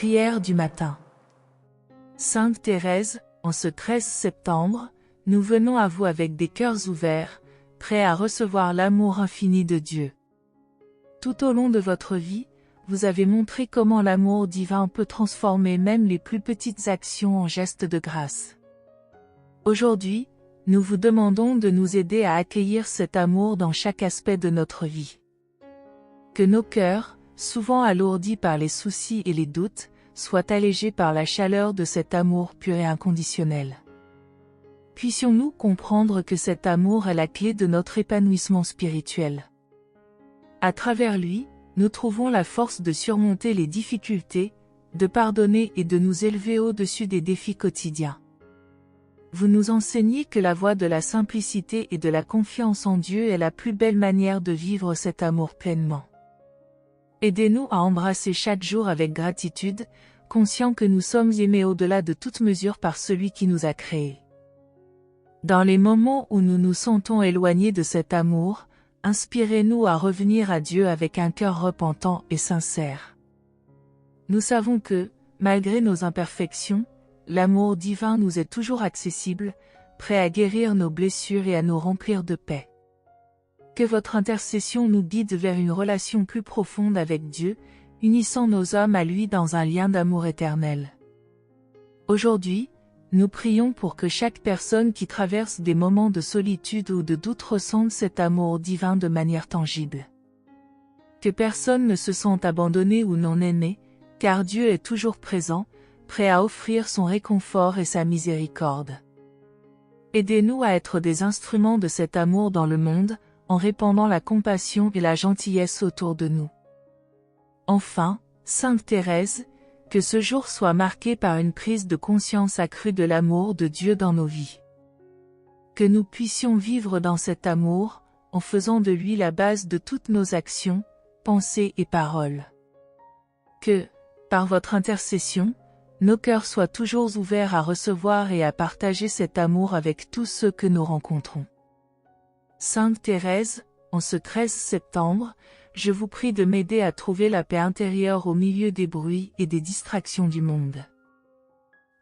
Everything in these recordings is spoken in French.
Prière du matin. Sainte Thérèse, en ce 13 septembre, nous venons à vous avec des cœurs ouverts, prêts à recevoir l'amour infini de Dieu. Tout au long de votre vie, vous avez montré comment l'amour divin peut transformer même les plus petites actions en gestes de grâce. Aujourd'hui, nous vous demandons de nous aider à accueillir cet amour dans chaque aspect de notre vie. Que nos cœurs, souvent alourdis par les soucis et les doutes, soient allégés par la chaleur de cet amour pur et inconditionnel. Puissions-nous comprendre que cet amour est la clé de notre épanouissement spirituel. À travers lui, nous trouvons la force de surmonter les difficultés, de pardonner et de nous élever au-dessus des défis quotidiens. Vous nous enseignez que la voie de la simplicité et de la confiance en Dieu est la plus belle manière de vivre cet amour pleinement. Aidez-nous à embrasser chaque jour avec gratitude, conscients que nous sommes aimés au-delà de toute mesure par celui qui nous a créés. Dans les moments où nous nous sentons éloignés de cet amour, inspirez-nous à revenir à Dieu avec un cœur repentant et sincère. Nous savons que, malgré nos imperfections, l'amour divin nous est toujours accessible, prêt à guérir nos blessures et à nous remplir de paix. Que votre intercession nous guide vers une relation plus profonde avec Dieu, unissant nos âmes à lui dans un lien d'amour éternel. Aujourd'hui, nous prions pour que chaque personne qui traverse des moments de solitude ou de doute ressente cet amour divin de manière tangible. Que personne ne se sente abandonné ou non aimé, car Dieu est toujours présent, prêt à offrir son réconfort et sa miséricorde. Aidez-nous à être des instruments de cet amour dans le monde, en répandant la compassion et la gentillesse autour de nous. Enfin, Sainte Thérèse, que ce jour soit marqué par une prise de conscience accrue de l'amour de Dieu dans nos vies. Que nous puissions vivre dans cet amour, en faisant de lui la base de toutes nos actions, pensées et paroles. Que, par votre intercession, nos cœurs soient toujours ouverts à recevoir et à partager cet amour avec tous ceux que nous rencontrons. Sainte Thérèse, en ce 13 septembre, je vous prie de m'aider à trouver la paix intérieure au milieu des bruits et des distractions du monde.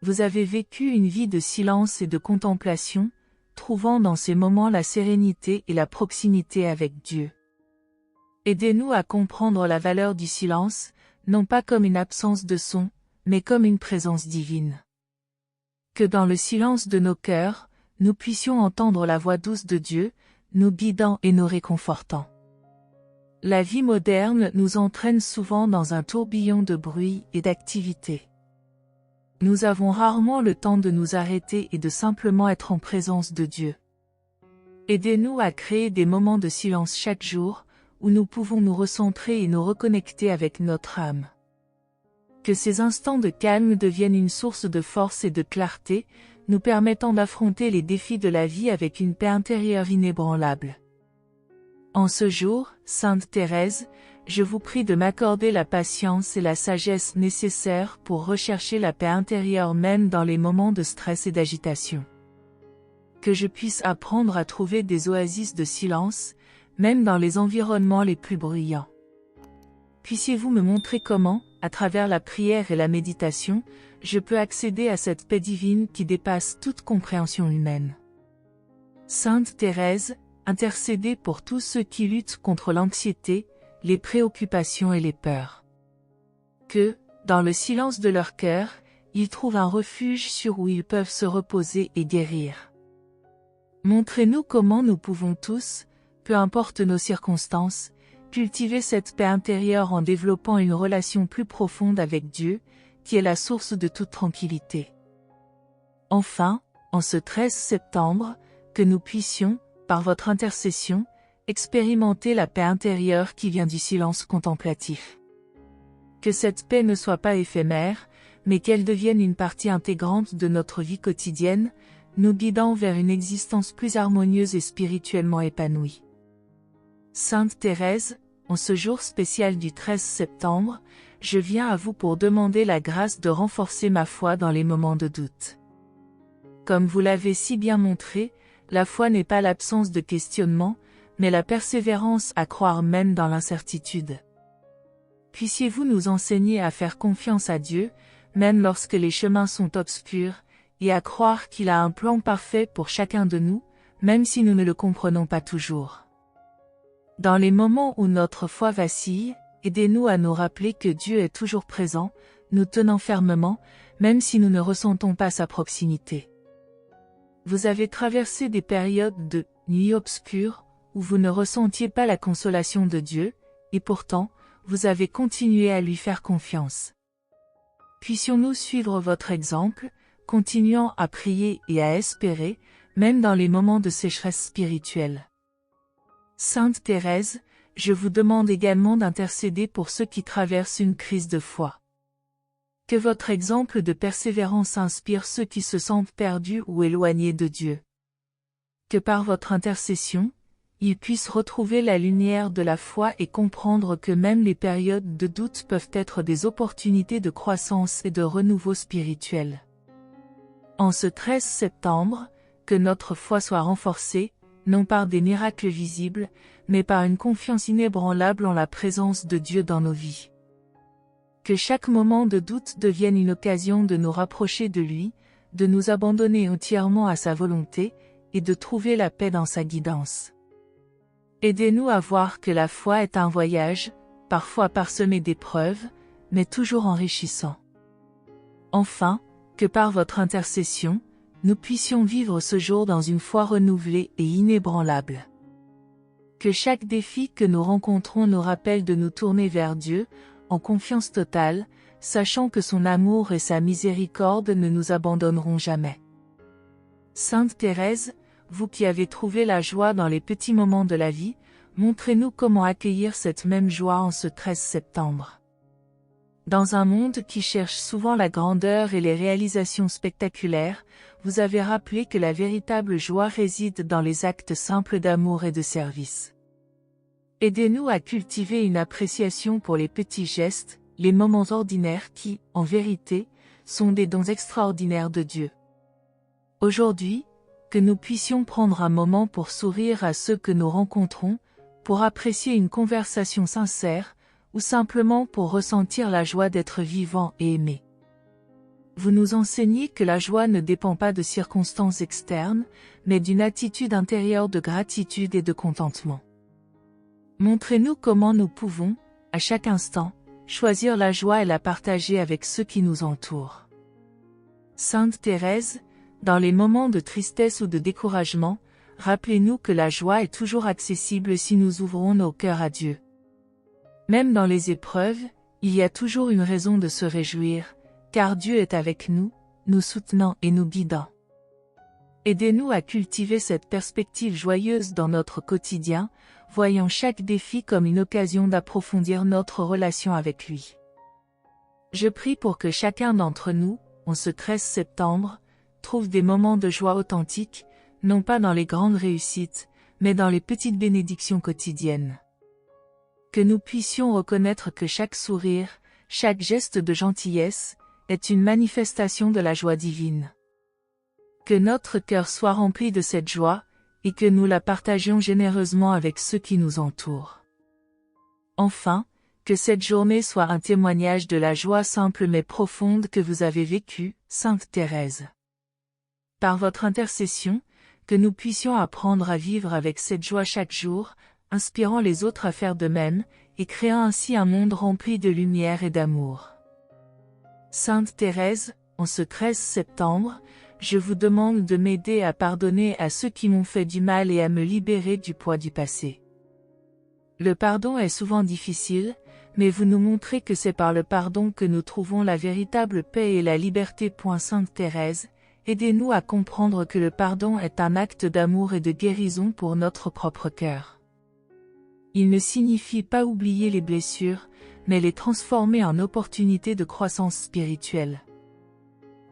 Vous avez vécu une vie de silence et de contemplation, trouvant dans ces moments la sérénité et la proximité avec Dieu. Aidez-nous à comprendre la valeur du silence, non pas comme une absence de son, mais comme une présence divine. Que dans le silence de nos cœurs, nous puissions entendre la voix douce de Dieu, nous guidant et nous réconfortant. La vie moderne nous entraîne souvent dans un tourbillon de bruit et d'activité. Nous avons rarement le temps de nous arrêter et de simplement être en présence de Dieu. Aidez-nous à créer des moments de silence chaque jour, où nous pouvons nous recentrer et nous reconnecter avec notre âme. Que ces instants de calme deviennent une source de force et de clarté, nous permettant d'affronter les défis de la vie avec une paix intérieure inébranlable. En ce jour, Sainte Thérèse, je vous prie de m'accorder la patience et la sagesse nécessaires pour rechercher la paix intérieure même dans les moments de stress et d'agitation. Que je puisse apprendre à trouver des oasis de silence, même dans les environnements les plus bruyants. Puissiez-vous me montrer comment, à travers la prière et la méditation, je peux accéder à cette paix divine qui dépasse toute compréhension humaine. Sainte Thérèse, intercédez pour tous ceux qui luttent contre l'anxiété, les préoccupations et les peurs. Que, dans le silence de leur cœur, ils trouvent un refuge sur où ils peuvent se reposer et guérir. Montrez-nous comment nous pouvons tous, peu importe nos circonstances, cultiver cette paix intérieure en développant une relation plus profonde avec Dieu, qui est la source de toute tranquillité. Enfin, en ce 13 septembre, que nous puissions, par votre intercession, expérimenter la paix intérieure qui vient du silence contemplatif. Que cette paix ne soit pas éphémère, mais qu'elle devienne une partie intégrante de notre vie quotidienne, nous guidant vers une existence plus harmonieuse et spirituellement épanouie. Sainte Thérèse, en ce jour spécial du 13 septembre, je viens à vous pour demander la grâce de renforcer ma foi dans les moments de doute. Comme vous l'avez si bien montré, la foi n'est pas l'absence de questionnement, mais la persévérance à croire même dans l'incertitude. Puissiez-vous nous enseigner à faire confiance à Dieu, même lorsque les chemins sont obscurs, et à croire qu'il a un plan parfait pour chacun de nous, même si nous ne le comprenons pas toujours. Dans les moments où notre foi vacille, aidez-nous à nous rappeler que Dieu est toujours présent, nous tenant fermement, même si nous ne ressentons pas sa proximité. Vous avez traversé des périodes de nuit obscure, où vous ne ressentiez pas la consolation de Dieu, et pourtant, vous avez continué à lui faire confiance. Puissions-nous suivre votre exemple, continuant à prier et à espérer, même dans les moments de sécheresse spirituelle. Sainte Thérèse, je vous demande également d'intercéder pour ceux qui traversent une crise de foi. Que votre exemple de persévérance inspire ceux qui se sentent perdus ou éloignés de Dieu. Que par votre intercession, ils puissent retrouver la lumière de la foi et comprendre que même les périodes de doute peuvent être des opportunités de croissance et de renouveau spirituel. En ce 13 septembre, que notre foi soit renforcée, non par des miracles visibles, mais par une confiance inébranlable en la présence de Dieu dans nos vies. Que chaque moment de doute devienne une occasion de nous rapprocher de lui, de nous abandonner entièrement à sa volonté, et de trouver la paix dans sa guidance. Aidez-nous à voir que la foi est un voyage, parfois parsemé d'épreuves, mais toujours enrichissant. Enfin, que par votre intercession, nous puissions vivre ce jour dans une foi renouvelée et inébranlable. Que chaque défi que nous rencontrons nous rappelle de nous tourner vers Dieu, en confiance totale, sachant que son amour et sa miséricorde ne nous abandonneront jamais. Sainte Thérèse, vous qui avez trouvé la joie dans les petits moments de la vie, montrez-nous comment accueillir cette même joie en ce 13 septembre. Dans un monde qui cherche souvent la grandeur et les réalisations spectaculaires, vous avez rappelé que la véritable joie réside dans les actes simples d'amour et de service. Aidez-nous à cultiver une appréciation pour les petits gestes, les moments ordinaires qui, en vérité, sont des dons extraordinaires de Dieu. Aujourd'hui, que nous puissions prendre un moment pour sourire à ceux que nous rencontrons, pour apprécier une conversation sincère, ou simplement pour ressentir la joie d'être vivant et aimé. Vous nous enseignez que la joie ne dépend pas de circonstances externes, mais d'une attitude intérieure de gratitude et de contentement. Montrez-nous comment nous pouvons, à chaque instant, choisir la joie et la partager avec ceux qui nous entourent. Sainte Thérèse, dans les moments de tristesse ou de découragement, rappelez-nous que la joie est toujours accessible si nous ouvrons nos cœurs à Dieu. Même dans les épreuves, il y a toujours une raison de se réjouir, car Dieu est avec nous, nous soutenant et nous guidant. Aidez-nous à cultiver cette perspective joyeuse dans notre quotidien, voyant chaque défi comme une occasion d'approfondir notre relation avec lui. Je prie pour que chacun d'entre nous, en ce 13 septembre, trouve des moments de joie authentiques, non pas dans les grandes réussites, mais dans les petites bénédictions quotidiennes. Que nous puissions reconnaître que chaque sourire, chaque geste de gentillesse, est une manifestation de la joie divine. Que notre cœur soit rempli de cette joie, et que nous la partagions généreusement avec ceux qui nous entourent. Enfin, que cette journée soit un témoignage de la joie simple mais profonde que vous avez vécue, Sainte Thérèse. Par votre intercession, que nous puissions apprendre à vivre avec cette joie chaque jour, inspirant les autres à faire de même, et créant ainsi un monde rempli de lumière et d'amour. Sainte Thérèse, en ce 13 septembre, je vous demande de m'aider à pardonner à ceux qui m'ont fait du mal et à me libérer du poids du passé. Le pardon est souvent difficile, mais vous nous montrez que c'est par le pardon que nous trouvons la véritable paix et la liberté. Sainte Thérèse, aidez-nous à comprendre que le pardon est un acte d'amour et de guérison pour notre propre cœur. Il ne signifie pas oublier les blessures, mais les transformer en opportunités de croissance spirituelle.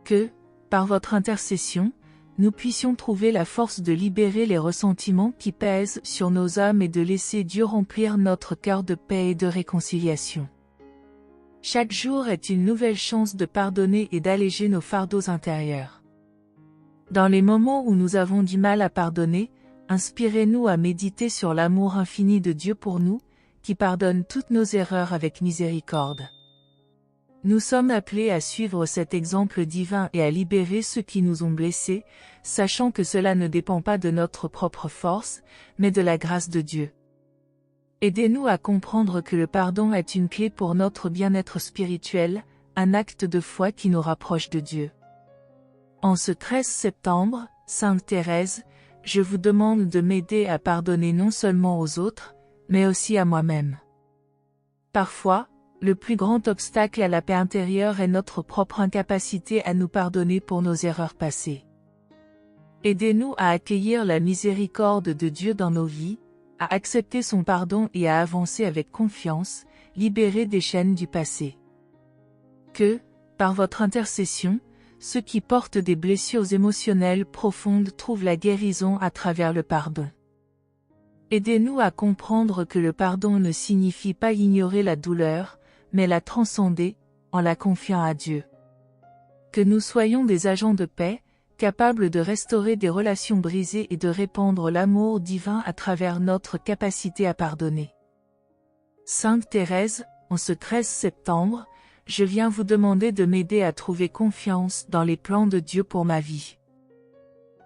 Que, par votre intercession, nous puissions trouver la force de libérer les ressentiments qui pèsent sur nos âmes et de laisser Dieu remplir notre cœur de paix et de réconciliation. Chaque jour est une nouvelle chance de pardonner et d'alléger nos fardeaux intérieurs. Dans les moments où nous avons du mal à pardonner, inspirez-nous à méditer sur l'amour infini de Dieu pour nous, qui pardonne toutes nos erreurs avec miséricorde. Nous sommes appelés à suivre cet exemple divin et à libérer ceux qui nous ont blessés, sachant que cela ne dépend pas de notre propre force, mais de la grâce de Dieu. Aidez-nous à comprendre que le pardon est une clé pour notre bien-être spirituel, un acte de foi qui nous rapproche de Dieu. En ce 13 septembre, Sainte Thérèse, je vous demande de m'aider à pardonner non seulement aux autres, mais aussi à moi-même. Parfois, le plus grand obstacle à la paix intérieure est notre propre incapacité à nous pardonner pour nos erreurs passées. Aidez-nous à accueillir la miséricorde de Dieu dans nos vies, à accepter son pardon et à avancer avec confiance, libérés des chaînes du passé. Que, par votre intercession, ceux qui portent des blessures émotionnelles profondes trouvent la guérison à travers le pardon. Aidez-nous à comprendre que le pardon ne signifie pas ignorer la douleur, mais la transcender, en la confiant à Dieu. Que nous soyons des agents de paix, capables de restaurer des relations brisées et de répandre l'amour divin à travers notre capacité à pardonner. Sainte Thérèse, en ce 13 septembre, je viens vous demander de m'aider à trouver confiance dans les plans de Dieu pour ma vie.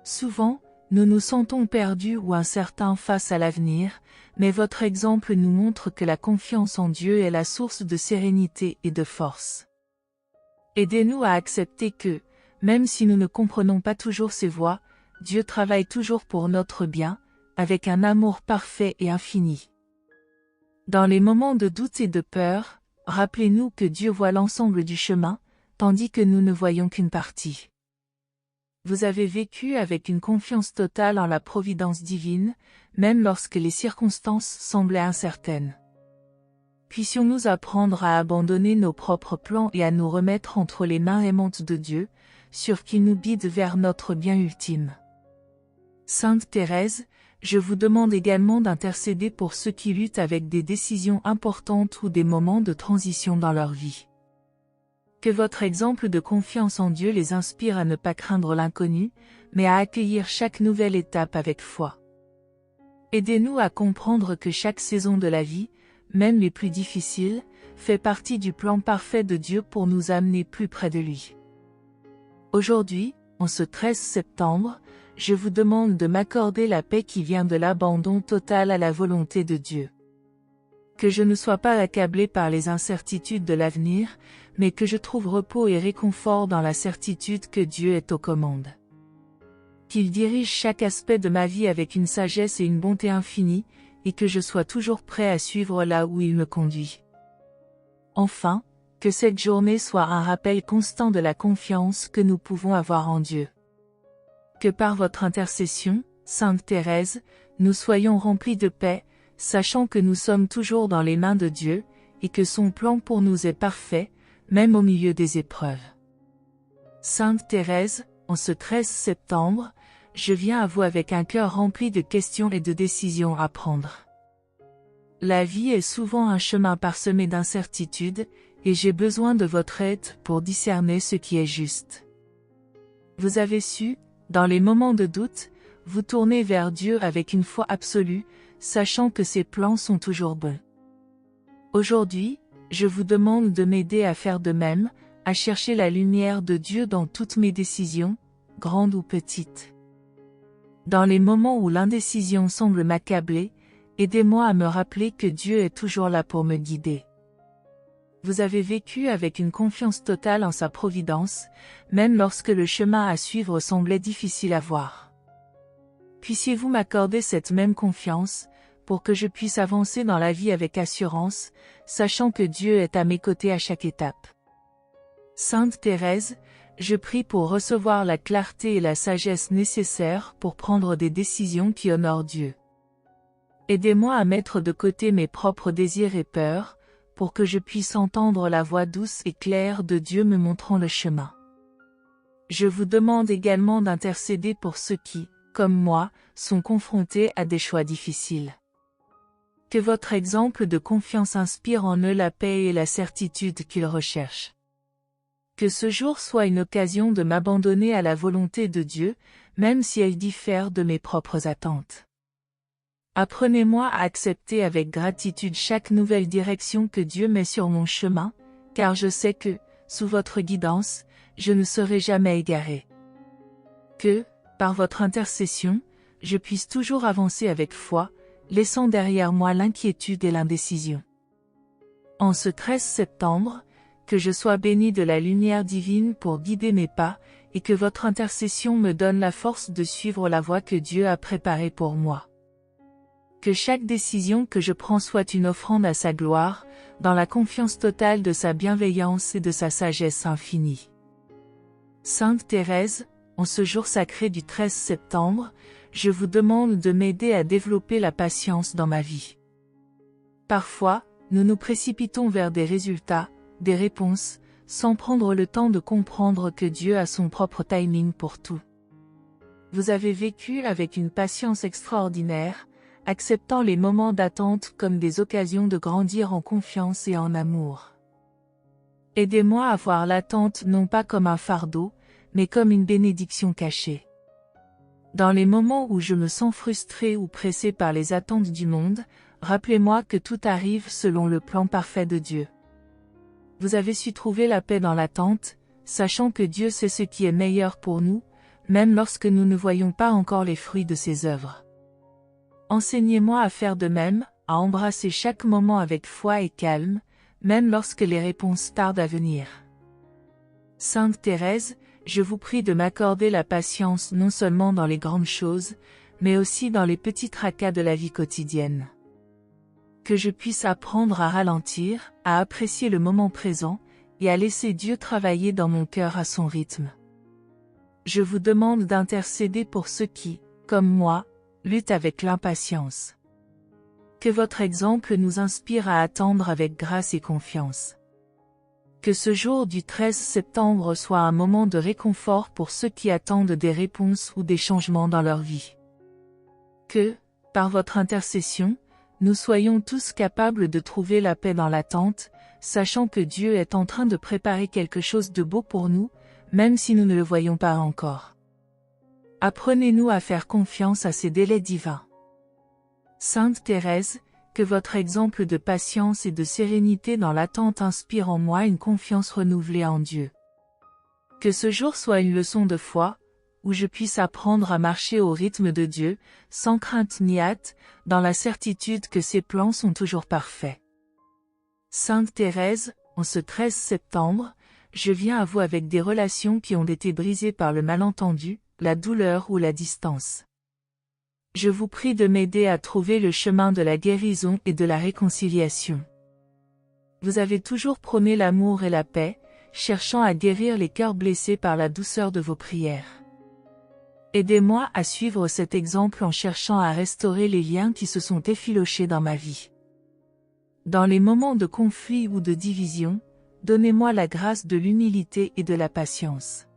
Souvent, nous nous sentons perdus ou incertains face à l'avenir, mais votre exemple nous montre que la confiance en Dieu est la source de sérénité et de force. Aidez-nous à accepter que, même si nous ne comprenons pas toujours ses voies, Dieu travaille toujours pour notre bien, avec un amour parfait et infini. Dans les moments de doute et de peur, rappelez-nous que Dieu voit l'ensemble du chemin, tandis que nous ne voyons qu'une partie. Vous avez vécu avec une confiance totale en la providence divine, même lorsque les circonstances semblaient incertaines. Puissions-nous apprendre à abandonner nos propres plans et à nous remettre entre les mains aimantes de Dieu, sûr qu'il nous guide vers notre bien ultime. Sainte Thérèse, je vous demande également d'intercéder pour ceux qui luttent avec des décisions importantes ou des moments de transition dans leur vie. Que votre exemple de confiance en Dieu les inspire à ne pas craindre l'inconnu, mais à accueillir chaque nouvelle étape avec foi. Aidez-nous à comprendre que chaque saison de la vie, même les plus difficiles, fait partie du plan parfait de Dieu pour nous amener plus près de lui. Aujourd'hui, en ce 13 septembre, je vous demande de m'accorder la paix qui vient de l'abandon total à la volonté de Dieu. Que je ne sois pas accablé par les incertitudes de l'avenir, mais que je trouve repos et réconfort dans la certitude que Dieu est aux commandes. Qu'il dirige chaque aspect de ma vie avec une sagesse et une bonté infinie, et que je sois toujours prêt à suivre là où il me conduit. Enfin, que cette journée soit un rappel constant de la confiance que nous pouvons avoir en Dieu. Que par votre intercession, Sainte Thérèse, nous soyons remplis de paix, sachant que nous sommes toujours dans les mains de Dieu, et que son plan pour nous est parfait, même au milieu des épreuves. Sainte Thérèse, en ce 13 septembre, je viens à vous avec un cœur rempli de questions et de décisions à prendre. La vie est souvent un chemin parsemé d'incertitudes, et j'ai besoin de votre aide pour discerner ce qui est juste. Vous avez su, dans les moments de doute, vous tourner vers Dieu avec une foi absolue, sachant que ses plans sont toujours bons. Aujourd'hui, je vous demande de m'aider à faire de même, à chercher la lumière de Dieu dans toutes mes décisions, grandes ou petites. Dans les moments où l'indécision semble m'accabler, aidez-moi à me rappeler que Dieu est toujours là pour me guider. Vous avez vécu avec une confiance totale en sa providence, même lorsque le chemin à suivre semblait difficile à voir. Puissiez-vous m'accorder cette même confiance, pour que je puisse avancer dans la vie avec assurance, sachant que Dieu est à mes côtés à chaque étape. Sainte Thérèse, je prie pour recevoir la clarté et la sagesse nécessaires pour prendre des décisions qui honorent Dieu. Aidez-moi à mettre de côté mes propres désirs et peurs, pour que je puisse entendre la voix douce et claire de Dieu me montrant le chemin. Je vous demande également d'intercéder pour ceux qui, comme moi, sont confrontés à des choix difficiles. Que votre exemple de confiance inspire en eux la paix et la certitude qu'ils recherchent. Que ce jour soit une occasion de m'abandonner à la volonté de Dieu, même si elle diffère de mes propres attentes. Apprenez-moi à accepter avec gratitude chaque nouvelle direction que Dieu met sur mon chemin, car je sais que, sous votre guidance, je ne serai jamais égaré. Que, par votre intercession, je puisse toujours avancer avec foi, laissant derrière moi l'inquiétude et l'indécision. En ce 13 septembre, que je sois béni de la lumière divine pour guider mes pas, et que votre intercession me donne la force de suivre la voie que Dieu a préparée pour moi. Que chaque décision que je prends soit une offrande à sa gloire, dans la confiance totale de sa bienveillance et de sa sagesse infinie. Sainte Thérèse, en ce jour sacré du 13 septembre, je vous demande de m'aider à développer la patience dans ma vie. Parfois, nous nous précipitons vers des résultats, des réponses, sans prendre le temps de comprendre que Dieu a son propre timing pour tout. Vous avez vécu avec une patience extraordinaire, acceptant les moments d'attente comme des occasions de grandir en confiance et en amour. Aidez-moi à voir l'attente non pas comme un fardeau, mais comme une bénédiction cachée. Dans les moments où je me sens frustré ou pressé par les attentes du monde, rappelez-moi que tout arrive selon le plan parfait de Dieu. Vous avez su trouver la paix dans l'attente, sachant que Dieu sait ce qui est meilleur pour nous, même lorsque nous ne voyons pas encore les fruits de ses œuvres. Enseignez-moi à faire de même, à embrasser chaque moment avec foi et calme, même lorsque les réponses tardent à venir. Sainte Thérèse, je vous prie de m'accorder la patience non seulement dans les grandes choses, mais aussi dans les petits tracas de la vie quotidienne. Que je puisse apprendre à ralentir, à apprécier le moment présent, et à laisser Dieu travailler dans mon cœur à son rythme. Je vous demande d'intercéder pour ceux qui, comme moi, luttent avec l'impatience. Que votre exemple nous inspire à attendre avec grâce et confiance. Que ce jour du 13 septembre soit un moment de réconfort pour ceux qui attendent des réponses ou des changements dans leur vie. Que, par votre intercession, nous soyons tous capables de trouver la paix dans l'attente, sachant que Dieu est en train de préparer quelque chose de beau pour nous, même si nous ne le voyons pas encore. Apprenez-nous à faire confiance à ces délais divins. Sainte Thérèse, que votre exemple de patience et de sérénité dans l'attente inspire en moi une confiance renouvelée en Dieu. Que ce jour soit une leçon de foi, où je puisse apprendre à marcher au rythme de Dieu, sans crainte ni hâte, dans la certitude que ses plans sont toujours parfaits. Sainte Thérèse, en ce 13 septembre, je viens à vous avec des relations qui ont été brisées par le malentendu, la douleur ou la distance. Je vous prie de m'aider à trouver le chemin de la guérison et de la réconciliation. Vous avez toujours prôné l'amour et la paix, cherchant à guérir les cœurs blessés par la douceur de vos prières. Aidez-moi à suivre cet exemple en cherchant à restaurer les liens qui se sont effilochés dans ma vie. Dans les moments de conflit ou de division, donnez-moi la grâce de l'humilité et de la patience.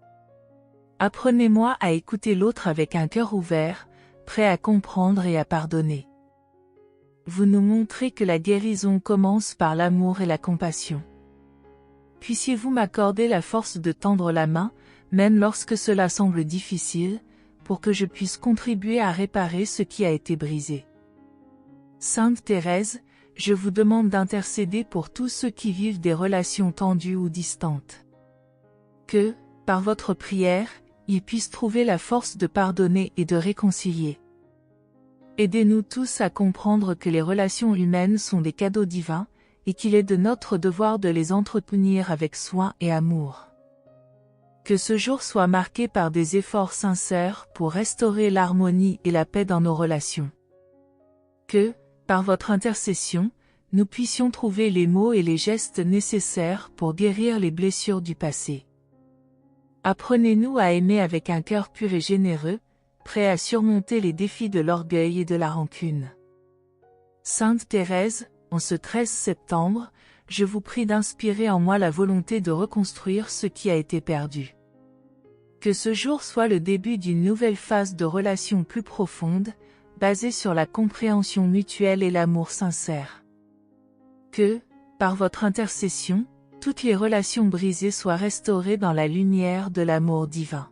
Apprenez-moi à écouter l'autre avec un cœur ouvert, prêt à comprendre et à pardonner. Vous nous montrez que la guérison commence par l'amour et la compassion. Puissiez-vous m'accorder la force de tendre la main, même lorsque cela semble difficile, pour que je puisse contribuer à réparer ce qui a été brisé. Sainte Thérèse, je vous demande d'intercéder pour tous ceux qui vivent des relations tendues ou distantes. Que, par votre prière, ils puissent trouver la force de pardonner et de réconcilier. Aidez-nous tous à comprendre que les relations humaines sont des cadeaux divins, et qu'il est de notre devoir de les entretenir avec soin et amour. Que ce jour soit marqué par des efforts sincères pour restaurer l'harmonie et la paix dans nos relations. Que, par votre intercession, nous puissions trouver les mots et les gestes nécessaires pour guérir les blessures du passé. Apprenez-nous à aimer avec un cœur pur et généreux, prêt à surmonter les défis de l'orgueil et de la rancune. Sainte Thérèse, en ce 13 septembre, je vous prie d'inspirer en moi la volonté de reconstruire ce qui a été perdu. Que ce jour soit le début d'une nouvelle phase de relations plus profonde, basée sur la compréhension mutuelle et l'amour sincère. Que, par votre intercession, toutes les relations brisées soient restaurées dans la lumière de l'amour divin.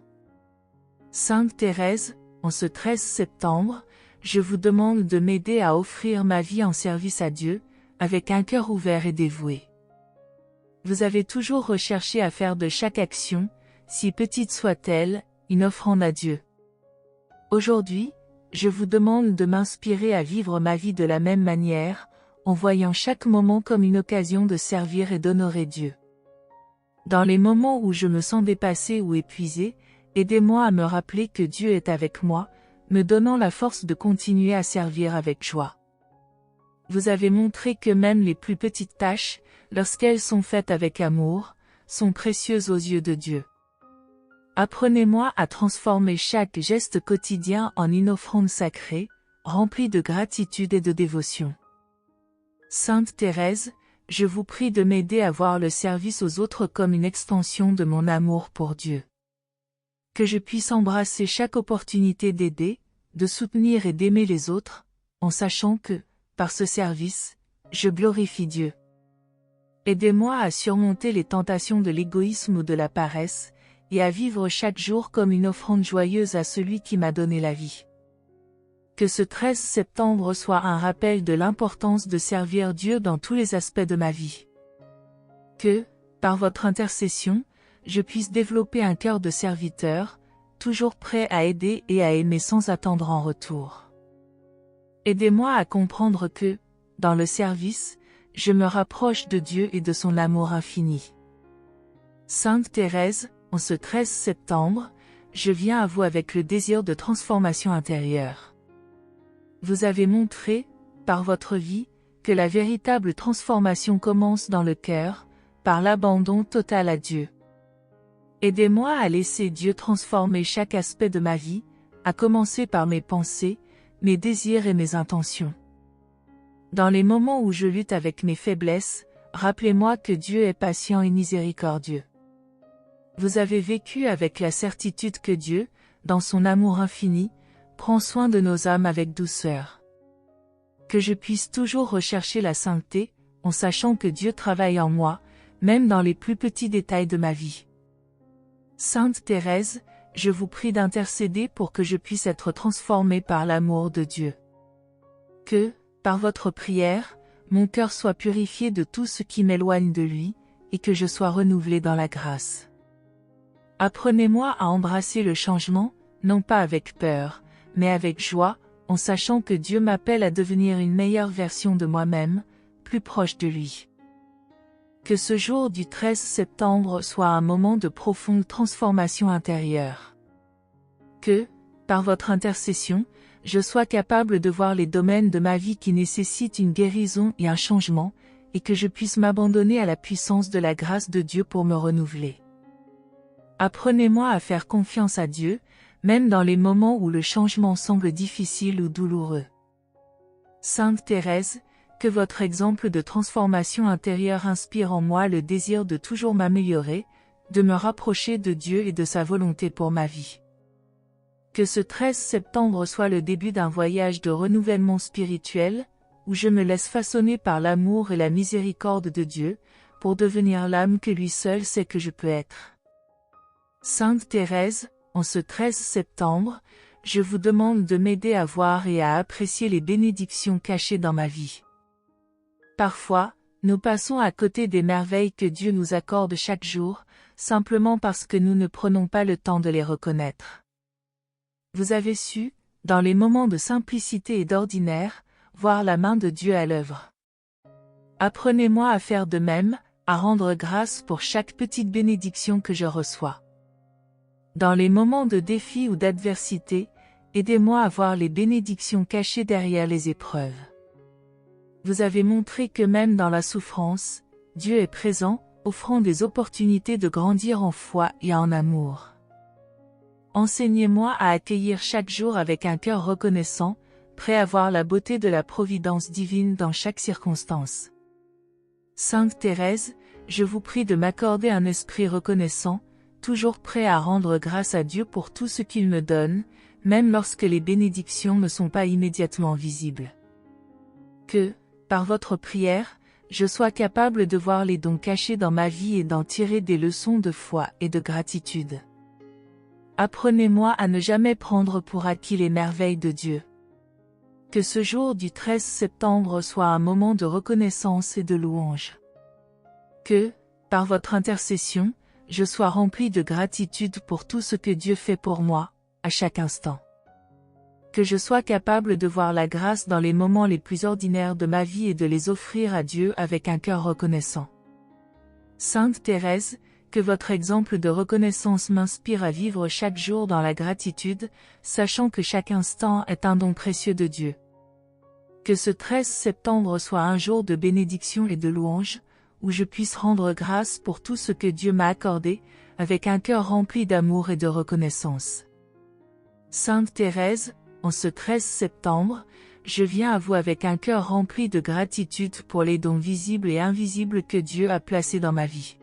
Sainte Thérèse, en ce 13 septembre, je vous demande de m'aider à offrir ma vie en service à Dieu, avec un cœur ouvert et dévoué. Vous avez toujours recherché à faire de chaque action, si petite soit-elle, une offrande à Dieu. Aujourd'hui, je vous demande de m'inspirer à vivre ma vie de la même manière, en voyant chaque moment comme une occasion de servir et d'honorer Dieu. Dans les moments où je me sens dépassé ou épuisé, aidez-moi à me rappeler que Dieu est avec moi, me donnant la force de continuer à servir avec joie. Vous avez montré que même les plus petites tâches, lorsqu'elles sont faites avec amour, sont précieuses aux yeux de Dieu. Apprenez-moi à transformer chaque geste quotidien en une offrande sacrée, remplie de gratitude et de dévotion. Sainte Thérèse, je vous prie de m'aider à voir le service aux autres comme une extension de mon amour pour Dieu. Que je puisse embrasser chaque opportunité d'aider, de soutenir et d'aimer les autres, en sachant que, par ce service, je glorifie Dieu. Aidez-moi à surmonter les tentations de l'égoïsme ou de la paresse, et à vivre chaque jour comme une offrande joyeuse à celui qui m'a donné la vie. Que ce 13 septembre soit un rappel de l'importance de servir Dieu dans tous les aspects de ma vie. Que, par votre intercession, je puisse développer un cœur de serviteur, toujours prêt à aider et à aimer sans attendre en retour. Aidez-moi à comprendre que, dans le service, je me rapproche de Dieu et de son amour infini. Sainte Thérèse, en ce 13 septembre, je viens à vous avec le désir de transformation intérieure. Vous avez montré, par votre vie, que la véritable transformation commence dans le cœur, par l'abandon total à Dieu. Aidez-moi à laisser Dieu transformer chaque aspect de ma vie, à commencer par mes pensées, mes désirs et mes intentions. Dans les moments où je lutte avec mes faiblesses, rappelez-moi que Dieu est patient et miséricordieux. Vous avez vécu avec la certitude que Dieu, dans son amour infini, prend soin de nos âmes avec douceur. Que je puisse toujours rechercher la sainteté, en sachant que Dieu travaille en moi, même dans les plus petits détails de ma vie. Sainte Thérèse, je vous prie d'intercéder pour que je puisse être transformé par l'amour de Dieu. Que, par votre prière, mon cœur soit purifié de tout ce qui m'éloigne de lui, et que je sois renouvelé dans la grâce. Apprenez-moi à embrasser le changement, non pas avec peur, mais avec joie, en sachant que Dieu m'appelle à devenir une meilleure version de moi-même, plus proche de lui. Que ce jour du 13 septembre soit un moment de profonde transformation intérieure. Que, par votre intercession, je sois capable de voir les domaines de ma vie qui nécessitent une guérison et un changement, et que je puisse m'abandonner à la puissance de la grâce de Dieu pour me renouveler. Apprenez-moi à faire confiance à Dieu, même dans les moments où le changement semble difficile ou douloureux. Sainte Thérèse, que votre exemple de transformation intérieure inspire en moi le désir de toujours m'améliorer, de me rapprocher de Dieu et de sa volonté pour ma vie. Que ce 13 septembre soit le début d'un voyage de renouvellement spirituel, où je me laisse façonner par l'amour et la miséricorde de Dieu, pour devenir l'âme que lui seul sait que je peux être. Sainte Thérèse, en ce 13 septembre, je vous demande de m'aider à voir et à apprécier les bénédictions cachées dans ma vie. Parfois, nous passons à côté des merveilles que Dieu nous accorde chaque jour, simplement parce que nous ne prenons pas le temps de les reconnaître. Vous avez su, dans les moments de simplicité et d'ordinaire, voir la main de Dieu à l'œuvre. Apprenez-moi à faire de même, à rendre grâce pour chaque petite bénédiction que je reçois. Dans les moments de défi ou d'adversité, aidez-moi à voir les bénédictions cachées derrière les épreuves. Vous avez montré que même dans la souffrance, Dieu est présent, offrant des opportunités de grandir en foi et en amour. Enseignez-moi à accueillir chaque jour avec un cœur reconnaissant, prêt à voir la beauté de la providence divine dans chaque circonstance. Sainte Thérèse, je vous prie de m'accorder un esprit reconnaissant, toujours prêt à rendre grâce à Dieu pour tout ce qu'il me donne, même lorsque les bénédictions ne sont pas immédiatement visibles. Que, par votre prière, je sois capable de voir les dons cachés dans ma vie et d'en tirer des leçons de foi et de gratitude. Apprenez-moi à ne jamais prendre pour acquis les merveilles de Dieu. Que ce jour du 13 septembre soit un moment de reconnaissance et de louange. Que, par votre intercession, je sois rempli de gratitude pour tout ce que Dieu fait pour moi, à chaque instant. Que je sois capable de voir la grâce dans les moments les plus ordinaires de ma vie et de les offrir à Dieu avec un cœur reconnaissant. Sainte Thérèse, que votre exemple de reconnaissance m'inspire à vivre chaque jour dans la gratitude, sachant que chaque instant est un don précieux de Dieu. Que ce 13 septembre soit un jour de bénédiction et de louange, où je puisse rendre grâce pour tout ce que Dieu m'a accordé, avec un cœur rempli d'amour et de reconnaissance. Sainte Thérèse, en ce 13 septembre, je viens à vous avec un cœur rempli de gratitude pour les dons visibles et invisibles que Dieu a placés dans ma vie.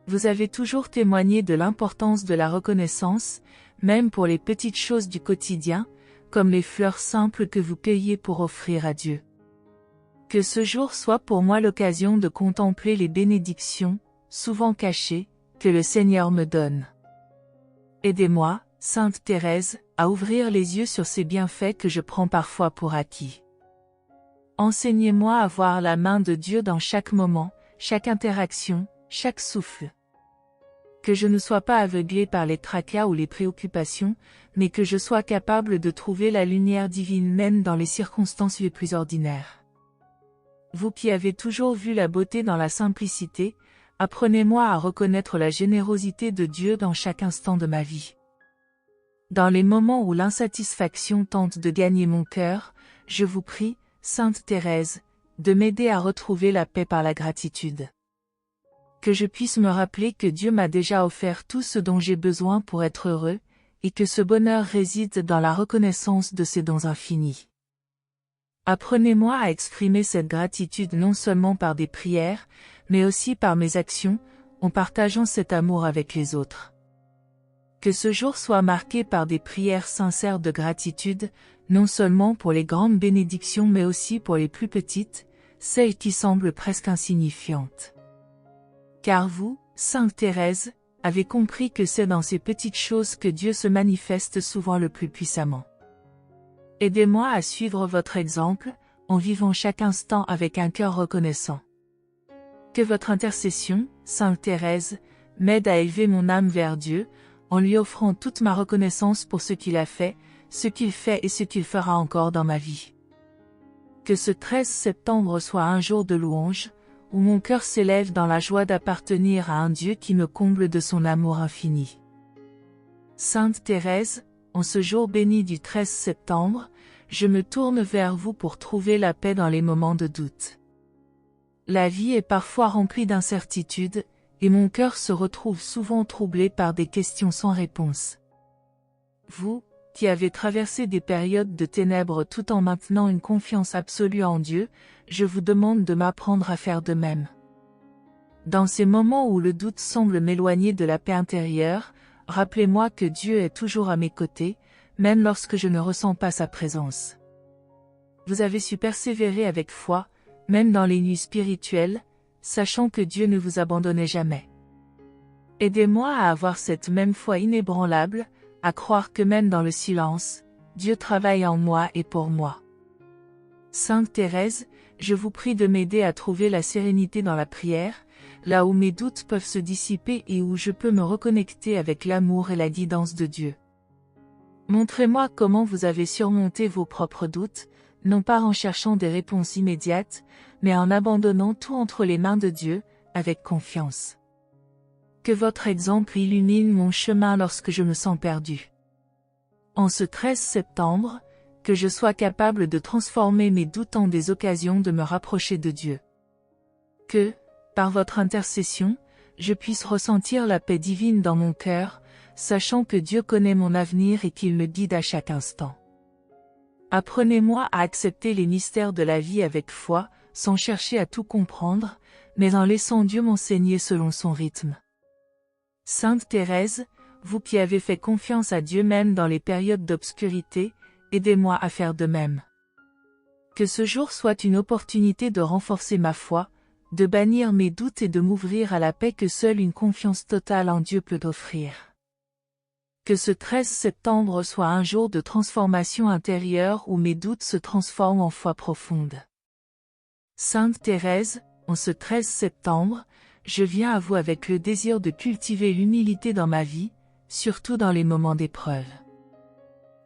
Vous avez toujours témoigné de l'importance de la reconnaissance, même pour les petites choses du quotidien, comme les fleurs simples que vous cueillez pour offrir à Dieu. Que ce jour soit pour moi l'occasion de contempler les bénédictions, souvent cachées, que le Seigneur me donne. Aidez-moi, Sainte Thérèse, à ouvrir les yeux sur ces bienfaits que je prends parfois pour acquis. Enseignez-moi à voir la main de Dieu dans chaque moment, chaque interaction, chaque souffle. Que je ne sois pas aveuglé par les tracas ou les préoccupations, mais que je sois capable de trouver la lumière divine même dans les circonstances les plus ordinaires. Vous qui avez toujours vu la beauté dans la simplicité, apprenez-moi à reconnaître la générosité de Dieu dans chaque instant de ma vie. Dans les moments où l'insatisfaction tente de gagner mon cœur, je vous prie, Sainte Thérèse, de m'aider à retrouver la paix par la gratitude. Que je puisse me rappeler que Dieu m'a déjà offert tout ce dont j'ai besoin pour être heureux, et que ce bonheur réside dans la reconnaissance de ses dons infinis. Apprenez-moi à exprimer cette gratitude non seulement par des prières, mais aussi par mes actions, en partageant cet amour avec les autres. Que ce jour soit marqué par des prières sincères de gratitude, non seulement pour les grandes bénédictions mais aussi pour les plus petites, celles qui semblent presque insignifiantes. Car vous, Sainte Thérèse, avez compris que c'est dans ces petites choses que Dieu se manifeste souvent le plus puissamment. Aidez-moi à suivre votre exemple, en vivant chaque instant avec un cœur reconnaissant. Que votre intercession, Sainte Thérèse, m'aide à élever mon âme vers Dieu, en lui offrant toute ma reconnaissance pour ce qu'il a fait, ce qu'il fait et ce qu'il fera encore dans ma vie. Que ce 13 septembre soit un jour de louange, où mon cœur s'élève dans la joie d'appartenir à un Dieu qui me comble de son amour infini. Sainte Thérèse, en ce jour béni du 13 septembre, je me tourne vers vous pour trouver la paix dans les moments de doute. La vie est parfois remplie d'incertitudes, et mon cœur se retrouve souvent troublé par des questions sans réponse. Vous, qui avez traversé des périodes de ténèbres tout en maintenant une confiance absolue en Dieu, je vous demande de m'apprendre à faire de même. Dans ces moments où le doute semble m'éloigner de la paix intérieure, rappelez-moi que Dieu est toujours à mes côtés, même lorsque je ne ressens pas sa présence. Vous avez su persévérer avec foi, même dans les nuits spirituelles, sachant que Dieu ne vous abandonnait jamais. Aidez-moi à avoir cette même foi inébranlable, à croire que même dans le silence, Dieu travaille en moi et pour moi. Sainte Thérèse, je vous prie de m'aider à trouver la sérénité dans la prière, là où mes doutes peuvent se dissiper et où je peux me reconnecter avec l'amour et la guidance de Dieu. Montrez-moi comment vous avez surmonté vos propres doutes, non pas en cherchant des réponses immédiates, mais en abandonnant tout entre les mains de Dieu, avec confiance. Que votre exemple illumine mon chemin lorsque je me sens perdu. En ce 13 septembre, que je sois capable de transformer mes doutes en des occasions de me rapprocher de Dieu. Que, par votre intercession, je puisse ressentir la paix divine dans mon cœur, sachant que Dieu connaît mon avenir et qu'il me guide à chaque instant. Apprenez-moi à accepter les mystères de la vie avec foi, sans chercher à tout comprendre, mais en laissant Dieu m'enseigner selon son rythme. Sainte Thérèse, vous qui avez fait confiance à Dieu même dans les périodes d'obscurité, aidez-moi à faire de même. Que ce jour soit une opportunité de renforcer ma foi, de bannir mes doutes et de m'ouvrir à la paix que seule une confiance totale en Dieu peut offrir. Que ce 13 septembre soit un jour de transformation intérieure où mes doutes se transforment en foi profonde. Sainte Thérèse, en ce 13 septembre, je viens à vous avec le désir de cultiver l'humilité dans ma vie, surtout dans les moments d'épreuve.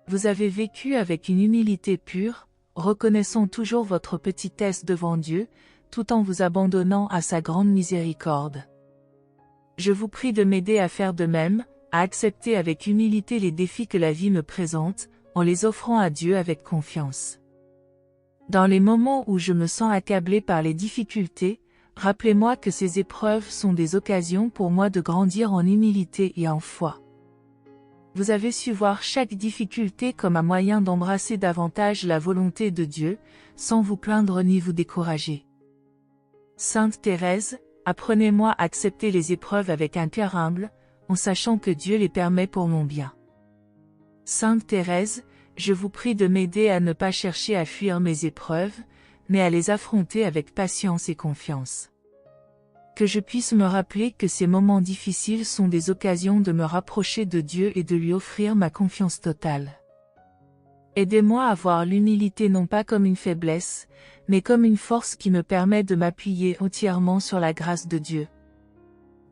Vous avez vécu avec une humilité pure, reconnaissant toujours votre petitesse devant Dieu, tout en vous abandonnant à sa grande miséricorde. Je vous prie de m'aider à faire de même, à accepter avec humilité les défis que la vie me présente, en les offrant à Dieu avec confiance. Dans les moments où je me sens accablé par les difficultés, rappelez-moi que ces épreuves sont des occasions pour moi de grandir en humilité et en foi. Vous avez su voir chaque difficulté comme un moyen d'embrasser davantage la volonté de Dieu, sans vous plaindre ni vous décourager. Sainte Thérèse, apprenez-moi à accepter les épreuves avec un cœur humble, en sachant que Dieu les permet pour mon bien. Sainte Thérèse, je vous prie de m'aider à ne pas chercher à fuir mes épreuves, mais à les affronter avec patience et confiance. Que je puisse me rappeler que ces moments difficiles sont des occasions de me rapprocher de Dieu et de lui offrir ma confiance totale. Aidez-moi à voir l'humilité non pas comme une faiblesse, mais comme une force qui me permet de m'appuyer entièrement sur la grâce de Dieu.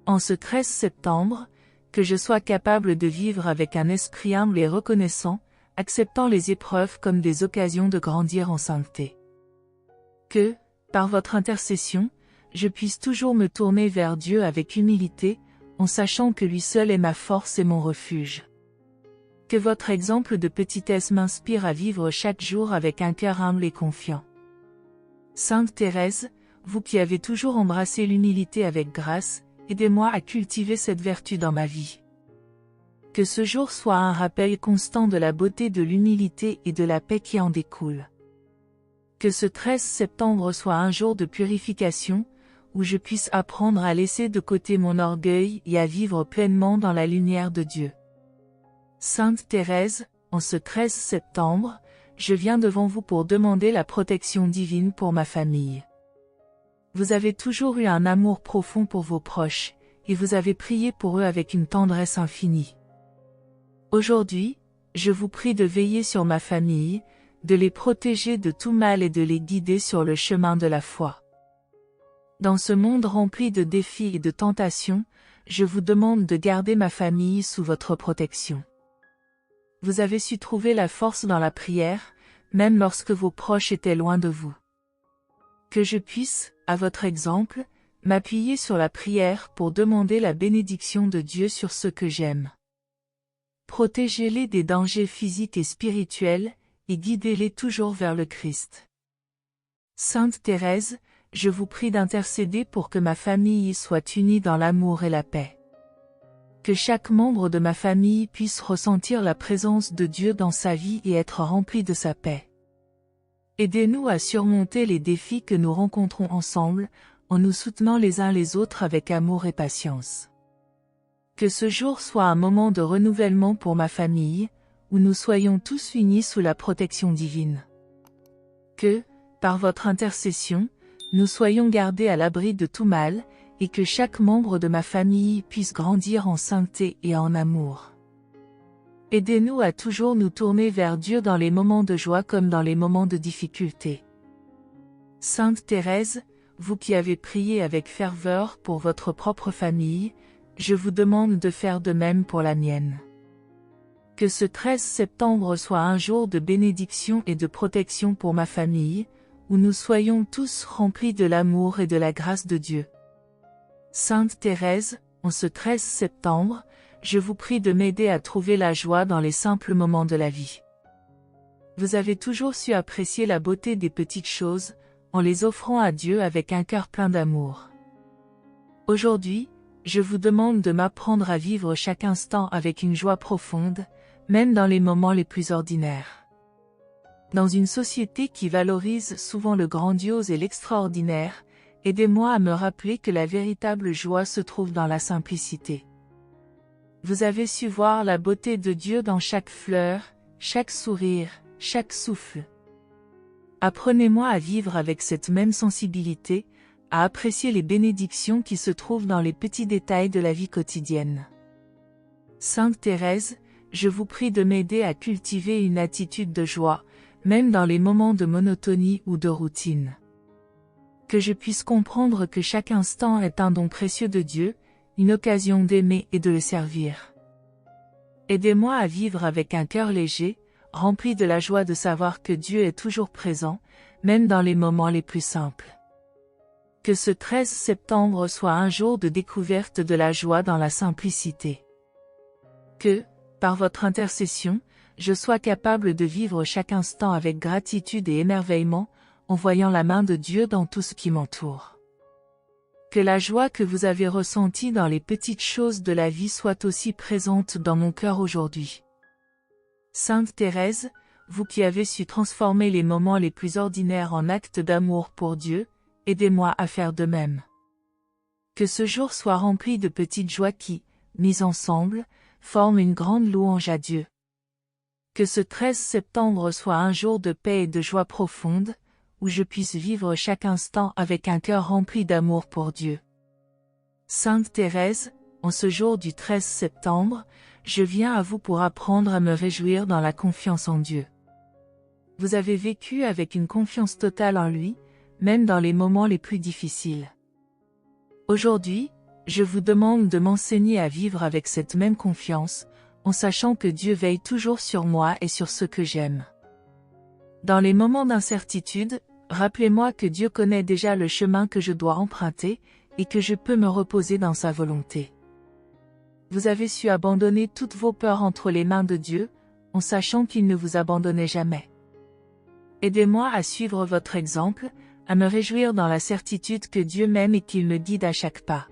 En ce 13 septembre, que je sois capable de vivre avec un esprit humble et reconnaissant, acceptant les épreuves comme des occasions de grandir en sainteté. Que, par votre intercession, je puisse toujours me tourner vers Dieu avec humilité, en sachant que lui seul est ma force et mon refuge. Que votre exemple de petitesse m'inspire à vivre chaque jour avec un cœur humble et confiant. Sainte Thérèse, vous qui avez toujours embrassé l'humilité avec grâce, aidez-moi à cultiver cette vertu dans ma vie. Que ce jour soit un rappel constant de la beauté de l'humilité et de la paix qui en découle. Que ce 13 septembre soit un jour de purification, où je puisse apprendre à laisser de côté mon orgueil et à vivre pleinement dans la lumière de Dieu. Sainte Thérèse, en ce 13 septembre, je viens devant vous pour demander la protection divine pour ma famille. Vous avez toujours eu un amour profond pour vos proches, et vous avez prié pour eux avec une tendresse infinie. Aujourd'hui, je vous prie de veiller sur ma famille, de les protéger de tout mal et de les guider sur le chemin de la foi. Dans ce monde rempli de défis et de tentations, je vous demande de garder ma famille sous votre protection. Vous avez su trouver la force dans la prière, même lorsque vos proches étaient loin de vous. Que je puisse, à votre exemple, m'appuyer sur la prière pour demander la bénédiction de Dieu sur ceux que j'aime. Protégez-les des dangers physiques et spirituels, et guidez-les toujours vers le Christ. Sainte Thérèse, je vous prie d'intercéder pour que ma famille soit unie dans l'amour et la paix. Que chaque membre de ma famille puisse ressentir la présence de Dieu dans sa vie et être rempli de sa paix. Aidez-nous à surmonter les défis que nous rencontrons ensemble, en nous soutenant les uns les autres avec amour et patience. Que ce jour soit un moment de renouvellement pour ma famille, où nous soyons tous unis sous la protection divine. Que, par votre intercession, nous soyons gardés à l'abri de tout mal, et que chaque membre de ma famille puisse grandir en sainteté et en amour. Aidez-nous à toujours nous tourner vers Dieu dans les moments de joie comme dans les moments de difficulté. Sainte Thérèse, vous qui avez prié avec ferveur pour votre propre famille, je vous demande de faire de même pour la mienne. Que ce 13 septembre soit un jour de bénédiction et de protection pour ma famille, où nous soyons tous remplis de l'amour et de la grâce de Dieu. Sainte Thérèse, en ce 13 septembre, je vous prie de m'aider à trouver la joie dans les simples moments de la vie. Vous avez toujours su apprécier la beauté des petites choses, en les offrant à Dieu avec un cœur plein d'amour. Aujourd'hui, je vous demande de m'apprendre à vivre chaque instant avec une joie profonde, même dans les moments les plus ordinaires. Dans une société qui valorise souvent le grandiose et l'extraordinaire, aidez-moi à me rappeler que la véritable joie se trouve dans la simplicité. Vous avez su voir la beauté de Dieu dans chaque fleur, chaque sourire, chaque souffle. Apprenez-moi à vivre avec cette même sensibilité, à apprécier les bénédictions qui se trouvent dans les petits détails de la vie quotidienne. Sainte Thérèse, je vous prie de m'aider à cultiver une attitude de joie, même dans les moments de monotonie ou de routine. Que je puisse comprendre que chaque instant est un don précieux de Dieu, une occasion d'aimer et de le servir. Aidez-moi à vivre avec un cœur léger, rempli de la joie de savoir que Dieu est toujours présent, même dans les moments les plus simples. Que ce 13 septembre soit un jour de découverte de la joie dans la simplicité. Que, par votre intercession, je sois capable de vivre chaque instant avec gratitude et émerveillement, en voyant la main de Dieu dans tout ce qui m'entoure. Que la joie que vous avez ressentie dans les petites choses de la vie soit aussi présente dans mon cœur aujourd'hui. Sainte Thérèse, vous qui avez su transformer les moments les plus ordinaires en actes d'amour pour Dieu, aidez-moi à faire de même. Que ce jour soit rempli de petites joies qui, mises ensemble, forment une grande louange à Dieu. Que ce 13 septembre soit un jour de paix et de joie profonde, où je puisse vivre chaque instant avec un cœur rempli d'amour pour Dieu. Sainte Thérèse, en ce jour du 13 septembre, je viens à vous pour apprendre à me réjouir dans la confiance en Dieu. Vous avez vécu avec une confiance totale en lui, même dans les moments les plus difficiles. Aujourd'hui, je vous demande de m'enseigner à vivre avec cette même confiance, en sachant que Dieu veille toujours sur moi et sur ceux que j'aime. Dans les moments d'incertitude, rappelez-moi que Dieu connaît déjà le chemin que je dois emprunter, et que je peux me reposer dans sa volonté. Vous avez su abandonner toutes vos peurs entre les mains de Dieu, en sachant qu'il ne vous abandonnait jamais. Aidez-moi à suivre votre exemple, à me réjouir dans la certitude que Dieu m'aime et qu'il me guide à chaque pas.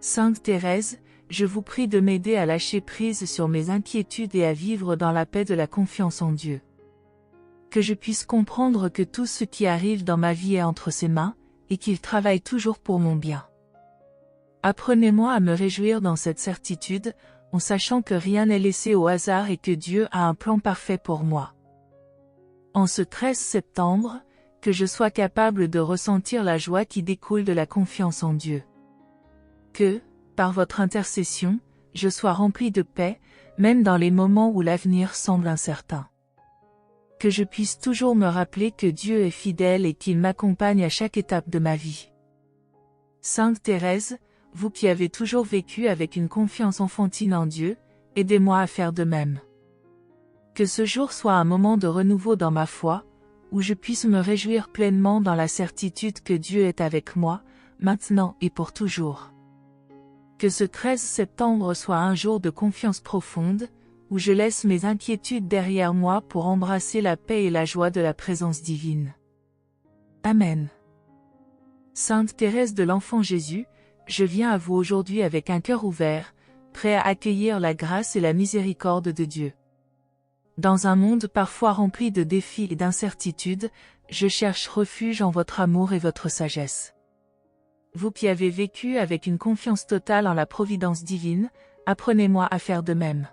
Sainte Thérèse, je vous prie de m'aider à lâcher prise sur mes inquiétudes et à vivre dans la paix de la confiance en Dieu. Que je puisse comprendre que tout ce qui arrive dans ma vie est entre ses mains, et qu'il travaille toujours pour mon bien. Apprenez-moi à me réjouir dans cette certitude, en sachant que rien n'est laissé au hasard et que Dieu a un plan parfait pour moi. En ce 13 septembre, que je sois capable de ressentir la joie qui découle de la confiance en Dieu. Que, par votre intercession, je sois rempli de paix, même dans les moments où l'avenir semble incertain. Que je puisse toujours me rappeler que Dieu est fidèle et qu'il m'accompagne à chaque étape de ma vie. Sainte Thérèse, vous qui avez toujours vécu avec une confiance enfantine en Dieu, aidez-moi à faire de même. Que ce jour soit un moment de renouveau dans ma foi, où je puisse me réjouir pleinement dans la certitude que Dieu est avec moi, maintenant et pour toujours. Que ce 13 septembre soit un jour de confiance profonde, où je laisse mes inquiétudes derrière moi pour embrasser la paix et la joie de la présence divine. Amen. Sainte Thérèse de l'Enfant Jésus, je viens à vous aujourd'hui avec un cœur ouvert, prêt à accueillir la grâce et la miséricorde de Dieu. Dans un monde parfois rempli de défis et d'incertitudes, je cherche refuge en votre amour et votre sagesse. Vous qui avez vécu avec une confiance totale en la providence divine, apprenez-moi à faire de même.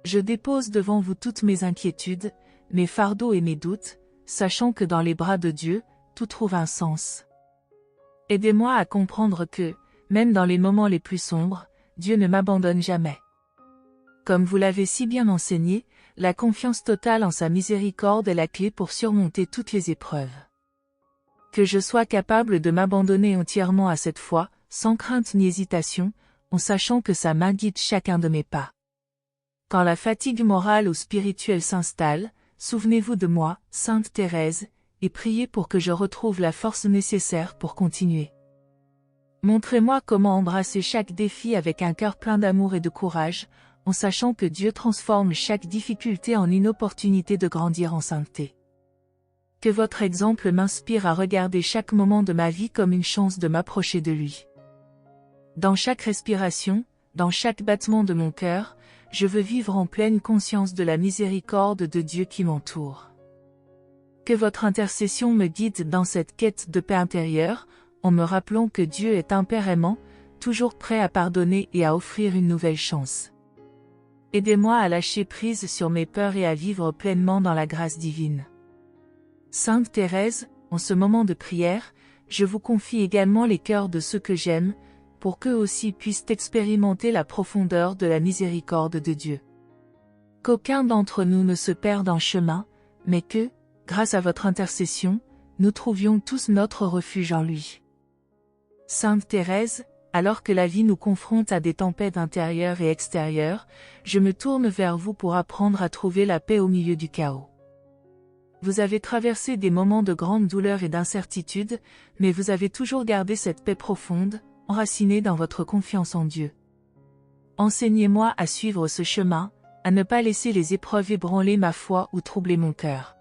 Je dépose devant vous toutes mes inquiétudes, mes fardeaux et mes doutes, sachant que dans les bras de Dieu, tout trouve un sens. Aidez-moi à comprendre que, même dans les moments les plus sombres, Dieu ne m'abandonne jamais. Comme vous l'avez si bien enseigné, la confiance totale en sa miséricorde est la clé pour surmonter toutes les épreuves. Que je sois capable de m'abandonner entièrement à cette foi, sans crainte ni hésitation, en sachant que sa main guide chacun de mes pas. Quand la fatigue morale ou spirituelle s'installe, souvenez-vous de moi, Sainte Thérèse, et priez pour que je retrouve la force nécessaire pour continuer. Montrez-moi comment embrasser chaque défi avec un cœur plein d'amour et de courage, en sachant que Dieu transforme chaque difficulté en une opportunité de grandir en sainteté. Que votre exemple m'inspire à regarder chaque moment de ma vie comme une chance de m'approcher de lui. Dans chaque respiration, dans chaque battement de mon cœur, je veux vivre en pleine conscience de la miséricorde de Dieu qui m'entoure. Que votre intercession me guide dans cette quête de paix intérieure, en me rappelant que Dieu est un Père aimant, toujours prêt à pardonner et à offrir une nouvelle chance. Aidez-moi à lâcher prise sur mes peurs et à vivre pleinement dans la grâce divine. Sainte Thérèse, en ce moment de prière, je vous confie également les cœurs de ceux que j'aime, pour qu'eux aussi puissent expérimenter la profondeur de la miséricorde de Dieu. qu'aucun d'entre nous ne se perde en chemin, mais que, grâce à votre intercession, nous trouvions tous notre refuge en lui. Sainte Thérèse, alors que la vie nous confronte à des tempêtes intérieures et extérieures, je me tourne vers vous pour apprendre à trouver la paix au milieu du chaos. Vous avez traversé des moments de grande douleur et d'incertitude, mais vous avez toujours gardé cette paix profonde, enracinée dans votre confiance en Dieu. Enseignez-moi à suivre ce chemin, à ne pas laisser les épreuves ébranler ma foi ou troubler mon cœur.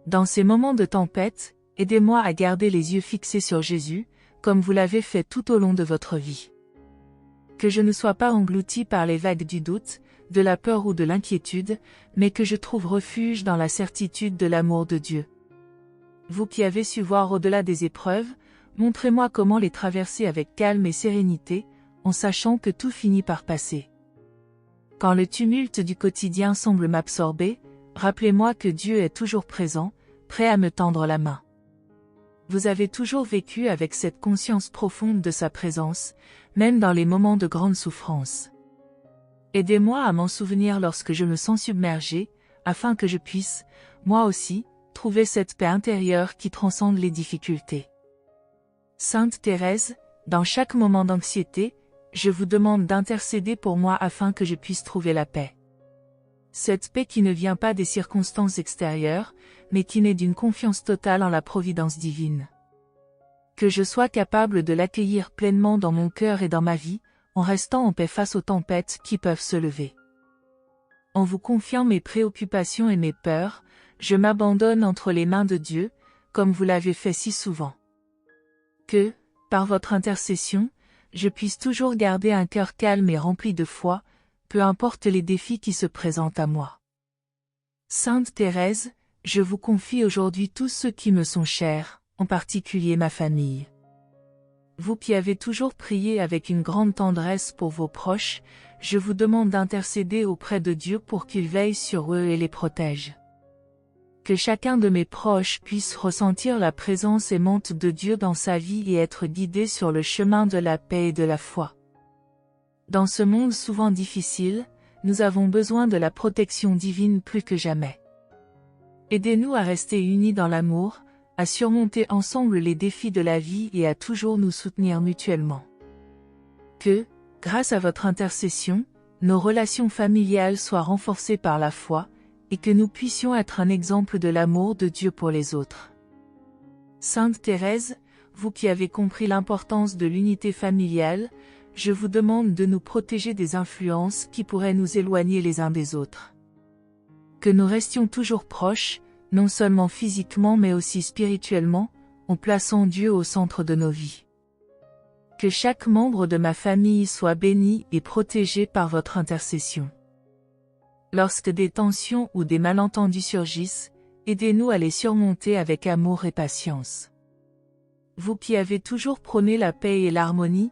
Dans ces moments de tempête, aidez-moi à garder les yeux fixés sur Jésus, comme vous l'avez fait tout au long de votre vie. Que je ne sois pas englouti par les vagues du doute, de la peur ou de l'inquiétude, mais que je trouve refuge dans la certitude de l'amour de Dieu. Vous qui avez su voir au-delà des épreuves, montrez-moi comment les traverser avec calme et sérénité, en sachant que tout finit par passer. Quand le tumulte du quotidien semble m'absorber, rappelez-moi que Dieu est toujours présent, prêt à me tendre la main. Vous avez toujours vécu avec cette conscience profonde de sa présence, même dans les moments de grande souffrance. Aidez-moi à m'en souvenir lorsque je me sens submergé, afin que je puisse, moi aussi, trouver cette paix intérieure qui transcende les difficultés. Sainte Thérèse, dans chaque moment d'anxiété, je vous demande d'intercéder pour moi afin que je puisse trouver la paix. Cette paix qui ne vient pas des circonstances extérieures, mais qui naît d'une confiance totale en la providence divine. Que je sois capable de l'accueillir pleinement dans mon cœur et dans ma vie, en restant en paix face aux tempêtes qui peuvent se lever. En vous confiant mes préoccupations et mes peurs, je m'abandonne entre les mains de Dieu, comme vous l'avez fait si souvent. Que, par votre intercession, je puisse toujours garder un cœur calme et rempli de foi, peu importe les défis qui se présentent à moi. Sainte Thérèse, je vous confie aujourd'hui tous ceux qui me sont chers, en particulier ma famille. Vous qui avez toujours prié avec une grande tendresse pour vos proches, je vous demande d'intercéder auprès de Dieu pour qu'il veille sur eux et les protège. Que chacun de mes proches puisse ressentir la présence aimante de Dieu dans sa vie et être guidé sur le chemin de la paix et de la foi. Dans ce monde souvent difficile, nous avons besoin de la protection divine plus que jamais. Aidez-nous à rester unis dans l'amour, à surmonter ensemble les défis de la vie et à toujours nous soutenir mutuellement. Que, grâce à votre intercession, nos relations familiales soient renforcées par la foi, et que nous puissions être un exemple de l'amour de Dieu pour les autres. Sainte Thérèse, vous qui avez compris l'importance de l'unité familiale, je vous demande de nous protéger des influences qui pourraient nous éloigner les uns des autres. Que nous restions toujours proches, non seulement physiquement mais aussi spirituellement, en plaçant Dieu au centre de nos vies. Que chaque membre de ma famille soit béni et protégé par votre intercession. Lorsque des tensions ou des malentendus surgissent, aidez-nous à les surmonter avec amour et patience. Vous qui avez toujours prôné la paix et l'harmonie,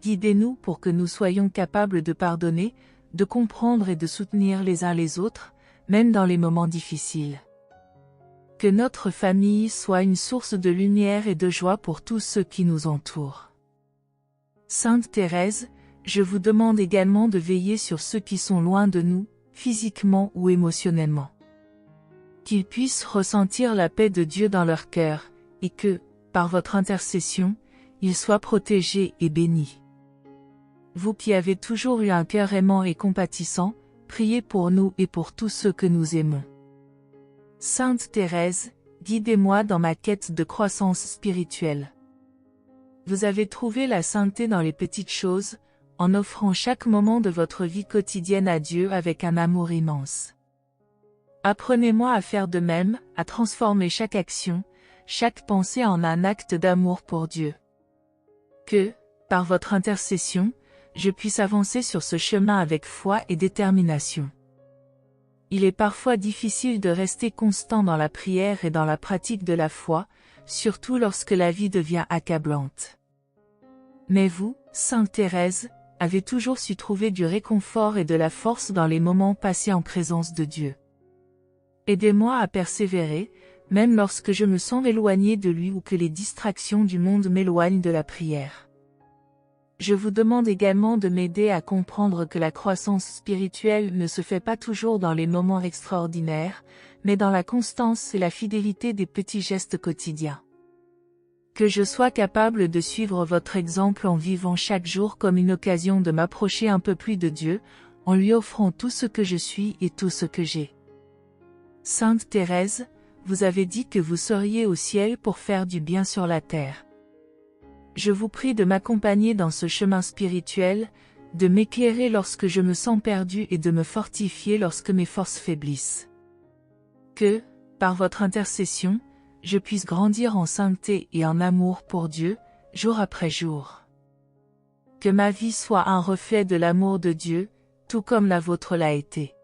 guidez-nous pour que nous soyons capables de pardonner, de comprendre et de soutenir les uns les autres, même dans les moments difficiles. Que notre famille soit une source de lumière et de joie pour tous ceux qui nous entourent. Sainte Thérèse, je vous demande également de veiller sur ceux qui sont loin de nous, physiquement ou émotionnellement. Qu'ils puissent ressentir la paix de Dieu dans leur cœur, et que, par votre intercession, ils soient protégés et bénis. Vous qui avez toujours eu un cœur aimant et compatissant, priez pour nous et pour tous ceux que nous aimons. Sainte Thérèse, guidez-moi dans ma quête de croissance spirituelle. Vous avez trouvé la sainteté dans les petites choses, en offrant chaque moment de votre vie quotidienne à Dieu avec un amour immense. Apprenez-moi à faire de même, à transformer chaque action, chaque pensée en un acte d'amour pour Dieu. Que, par votre intercession, je puisse avancer sur ce chemin avec foi et détermination. Il est parfois difficile de rester constant dans la prière et dans la pratique de la foi, surtout lorsque la vie devient accablante. Mais vous, Sainte Thérèse, avez toujours su trouver du réconfort et de la force dans les moments passés en présence de Dieu. Aidez-moi à persévérer, même lorsque je me sens éloigné de lui ou que les distractions du monde m'éloignent de la prière. Je vous demande également de m'aider à comprendre que la croissance spirituelle ne se fait pas toujours dans les moments extraordinaires, mais dans la constance et la fidélité des petits gestes quotidiens. Que je sois capable de suivre votre exemple en vivant chaque jour comme une occasion de m'approcher un peu plus de Dieu, en lui offrant tout ce que je suis et tout ce que j'ai. Sainte Thérèse, vous avez dit que vous seriez au ciel pour faire du bien sur la terre. Je vous prie de m'accompagner dans ce chemin spirituel, de m'éclairer lorsque je me sens perdu et de me fortifier lorsque mes forces faiblissent. Que, par votre intercession, je puisse grandir en sainteté et en amour pour Dieu, jour après jour. Que ma vie soit un reflet de l'amour de Dieu, tout comme la vôtre l'a été.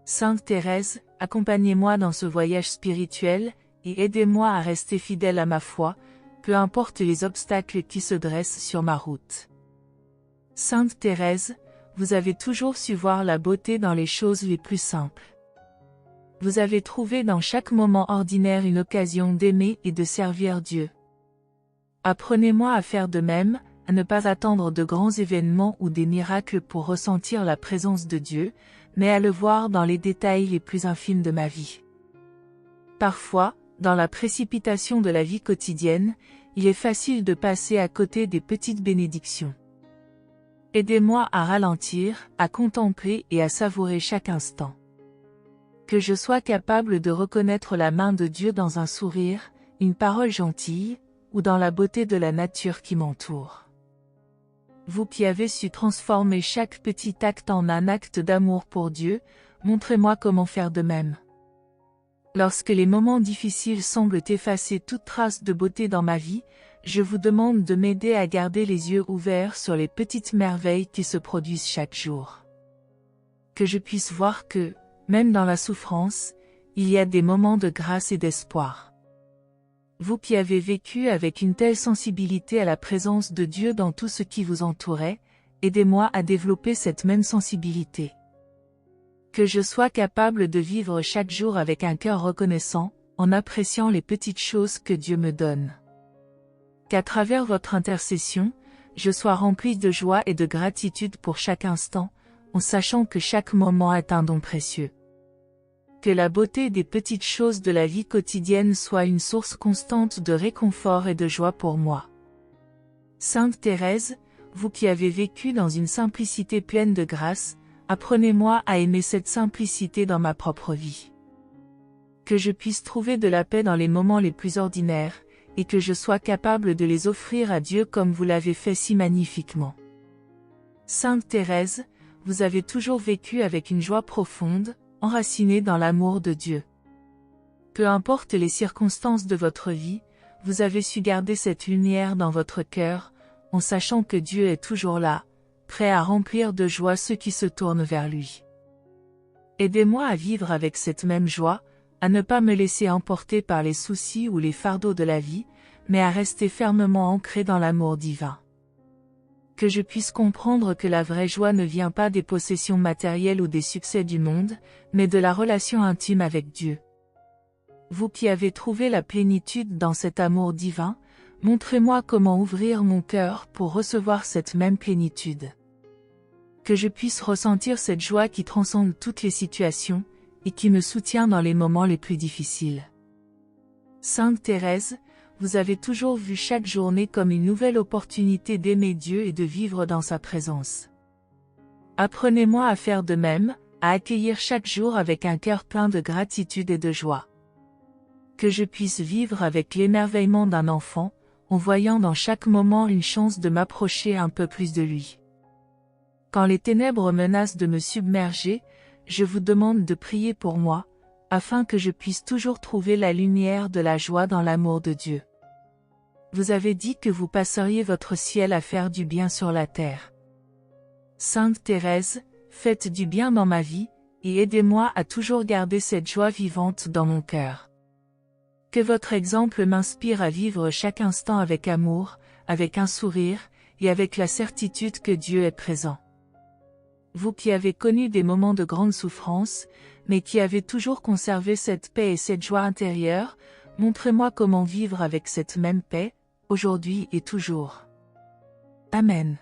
Sainte Thérèse, accompagnez-moi dans ce voyage spirituel, et aidez-moi à rester fidèle à ma foi, peu importe les obstacles qui se dressent sur ma route. Sainte Thérèse, vous avez toujours su voir la beauté dans les choses les plus simples. Vous avez trouvé dans chaque moment ordinaire une occasion d'aimer et de servir Dieu. Apprenez-moi à faire de même, à ne pas attendre de grands événements ou des miracles pour ressentir la présence de Dieu, mais à le voir dans les détails les plus infimes de ma vie. Parfois, dans la précipitation de la vie quotidienne, il est facile de passer à côté des petites bénédictions. Aidez-moi à ralentir, à contempler et à savourer chaque instant. Que je sois capable de reconnaître la main de Dieu dans un sourire, une parole gentille, ou dans la beauté de la nature qui m'entoure. Vous qui avez su transformer chaque petit acte en un acte d'amour pour Dieu, montrez-moi comment faire de même. Lorsque les moments difficiles semblent effacer toute trace de beauté dans ma vie, je vous demande de m'aider à garder les yeux ouverts sur les petites merveilles qui se produisent chaque jour. Que je puisse voir que, même dans la souffrance, il y a des moments de grâce et d'espoir. Vous qui avez vécu avec une telle sensibilité à la présence de Dieu dans tout ce qui vous entourait, aidez-moi à développer cette même sensibilité. Que je sois capable de vivre chaque jour avec un cœur reconnaissant, en appréciant les petites choses que Dieu me donne. Qu'à travers votre intercession, je sois rempli de joie et de gratitude pour chaque instant, en sachant que chaque moment est un don précieux. Que la beauté des petites choses de la vie quotidienne soit une source constante de réconfort et de joie pour moi. Sainte Thérèse, vous qui avez vécu dans une simplicité pleine de grâce, apprenez-moi à aimer cette simplicité dans ma propre vie. Que je puisse trouver de la paix dans les moments les plus ordinaires, et que je sois capable de les offrir à Dieu comme vous l'avez fait si magnifiquement. Sainte Thérèse, vous avez toujours vécu avec une joie profonde, enracinée dans l'amour de Dieu. Peu importe les circonstances de votre vie, vous avez su garder cette lumière dans votre cœur, en sachant que Dieu est toujours là, prêt à remplir de joie ceux qui se tournent vers lui. Aidez-moi à vivre avec cette même joie, à ne pas me laisser emporter par les soucis ou les fardeaux de la vie, mais à rester fermement ancré dans l'amour divin. Que je puisse comprendre que la vraie joie ne vient pas des possessions matérielles ou des succès du monde, mais de la relation intime avec Dieu. Vous qui avez trouvé la plénitude dans cet amour divin, montrez-moi comment ouvrir mon cœur pour recevoir cette même plénitude. Que je puisse ressentir cette joie qui transcende toutes les situations, et qui me soutient dans les moments les plus difficiles. Sainte Thérèse, vous avez toujours vu chaque journée comme une nouvelle opportunité d'aimer Dieu et de vivre dans sa présence. Apprenez-moi à faire de même, à accueillir chaque jour avec un cœur plein de gratitude et de joie. Que je puisse vivre avec l'émerveillement d'un enfant, en voyant dans chaque moment une chance de m'approcher un peu plus de lui. Quand les ténèbres menacent de me submerger, je vous demande de prier pour moi, afin que je puisse toujours trouver la lumière de la joie dans l'amour de Dieu. Vous avez dit que vous passeriez votre ciel à faire du bien sur la terre. Sainte Thérèse, faites du bien dans ma vie, et aidez-moi à toujours garder cette joie vivante dans mon cœur. Que votre exemple m'inspire à vivre chaque instant avec amour, avec un sourire, et avec la certitude que Dieu est présent. Vous qui avez connu des moments de grande souffrance, mais qui avez toujours conservé cette paix et cette joie intérieure, montrez-moi comment vivre avec cette même paix, aujourd'hui et toujours. Amen.